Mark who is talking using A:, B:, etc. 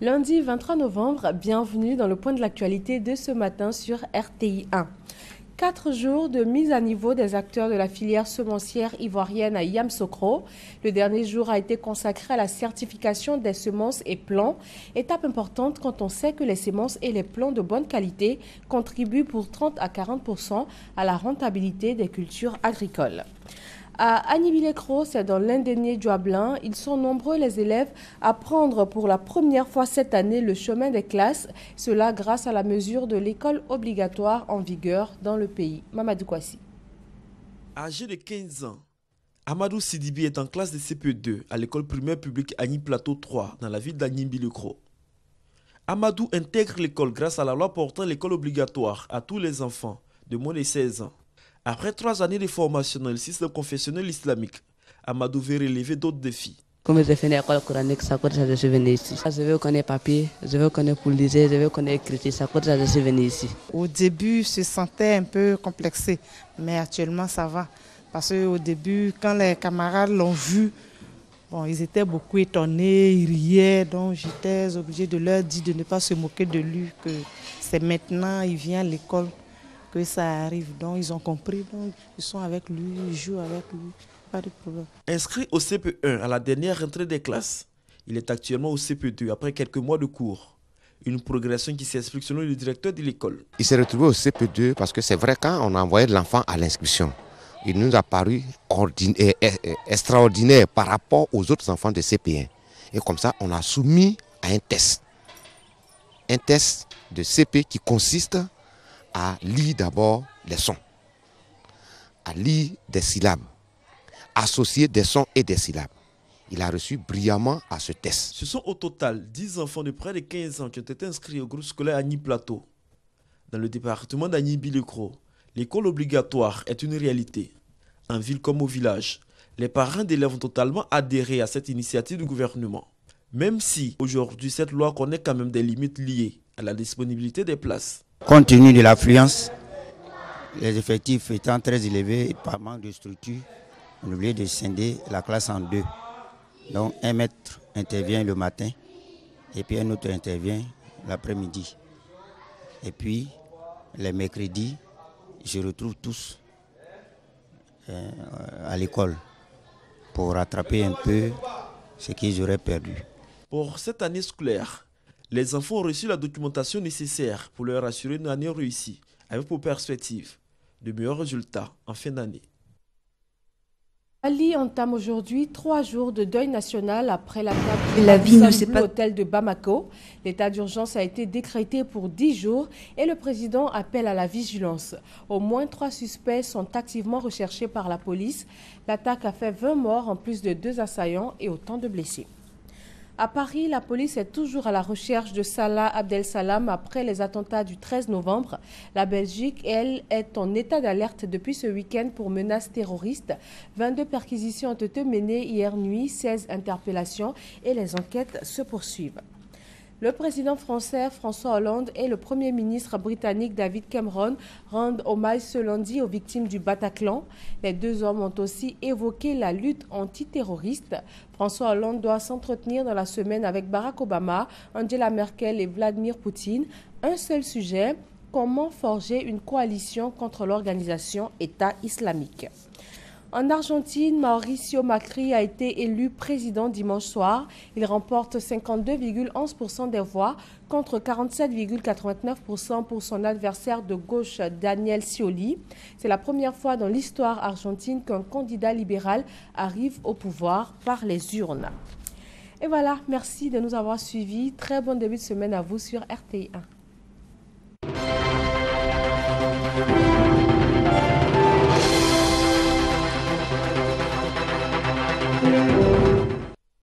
A: Lundi 23 novembre, bienvenue dans le point de l'actualité de ce matin sur RTI 1. 4 jours de mise à niveau des acteurs de la filière semencière ivoirienne à Yamoussoukro. Le dernier jour a été consacré à la certification des semences et plants, étape importante quand on sait que les semences et les plants de bonne qualité contribuent pour 30 à 40% à la rentabilité des cultures agricoles. À Agnibilekro, c'est dans l'Indénié Djoablin, ils sont nombreux les élèves à prendre pour la première fois cette année le chemin des classes, cela grâce à la mesure de l'école obligatoire en vigueur dans le pays. Mamadou Kwasi.
B: Âgé de 15 ans, Amadou Sidibi est en classe de CP2 à l'école primaire publique Agni Plateau 3 dans la ville d'Agnibilekro. Amadou intègre l'école grâce à la loi portant l'école obligatoire à tous les enfants de moins de 16 ans. Après 3 années de formation dans le système confessionnel islamique, Amadou veut relever d'autres défis.
C: Comme j'ai fait l'école coranique, ça coûte ça de se venir ici. Je veux connaître papier, je veux connaître pour lire, je veux connaître écrire, ça coûte ça de se venir ici.
D: Au début, je me sentais un peu complexé, mais actuellement ça va. Parce qu'au début, quand les camarades l'ont vu, ils étaient beaucoup étonnés, ils riaient, donc j'étais obligée de leur dire de ne pas se moquer de lui, que c'est maintenant, il vient à l'école que ça arrive. Donc ils ont compris, donc ils sont avec lui, ils jouent avec lui, pas de problème.
B: Inscrit au CP1 à la dernière rentrée des classes, il est actuellement au CP2 après quelques mois de cours. Une progression qui s'explique selon le directeur de l'école.
E: Il s'est retrouvé au CP2 parce que c'est vrai, quand on a envoyé l'enfant à l'inscription, il nous a paru extraordinaire par rapport aux autres enfants de CP1. Et comme ça, on a soumis à un test. Un test de CP qui consiste à lire d'abord les sons, à lire des syllabes, associer des sons et des syllabes. Il a reçu brillamment à ce test.
B: Ce sont au total 10 enfants de près de 15 ans qui ont été inscrits au groupe scolaire Agni Plateau. Dans le département d'Agnibilekro, l'école obligatoire est une réalité. En ville comme au village, les parents d'élèves ont totalement adhéré à cette initiative du gouvernement. Même si aujourd'hui cette loi connaît quand même des limites liées à la disponibilité des places.
F: Compte tenu de l'affluence, les effectifs étant très élevés et par manque de structure, on a oublié de scinder la classe en deux. Donc un maître intervient le matin et puis un autre intervient l'après-midi. Et puis les mercredis, je retrouve tous à l'école pour rattraper un peu ce qu'ils auraient perdu.
B: Pour cette année scolaire, les enfants ont reçu la documentation nécessaire pour leur assurer une année réussie, avec pour perspective de meilleurs résultats en fin d'année.
A: Mali entame aujourd'hui 3 jours de deuil national après l'attaque du hôtel de Bamako. L'état d'urgence a été décrété pour 10 jours et le président appelle à la vigilance. Au moins 3 suspects sont activement recherchés par la police. L'attaque a fait 20 morts en plus de 2 assaillants et autant de blessés. À Paris, la police est toujours à la recherche de Salah Abdel-Salam après les attentats du 13 novembre. La Belgique, elle, est en état d'alerte depuis ce week-end pour menaces terroristes. 22 perquisitions ont été menées hier nuit, 16 interpellations et les enquêtes se poursuivent. Le président français François Hollande et le premier ministre britannique David Cameron rendent hommage ce lundi aux victimes du Bataclan. Les deux hommes ont aussi évoqué la lutte antiterroriste. François Hollande doit s'entretenir dans la semaine avec Barack Obama, Angela Merkel et Vladimir Poutine. Un seul sujet, comment forger une coalition contre l'organisation État islamique. En Argentine, Mauricio Macri a été élu président dimanche soir. Il remporte 52,11% des voix contre 47,89% pour son adversaire de gauche Daniel Scioli. C'est la première fois dans l'histoire argentine qu'un candidat libéral arrive au pouvoir par les urnes. Et voilà, merci de nous avoir suivis. Très bon début de semaine à vous sur RTI 1.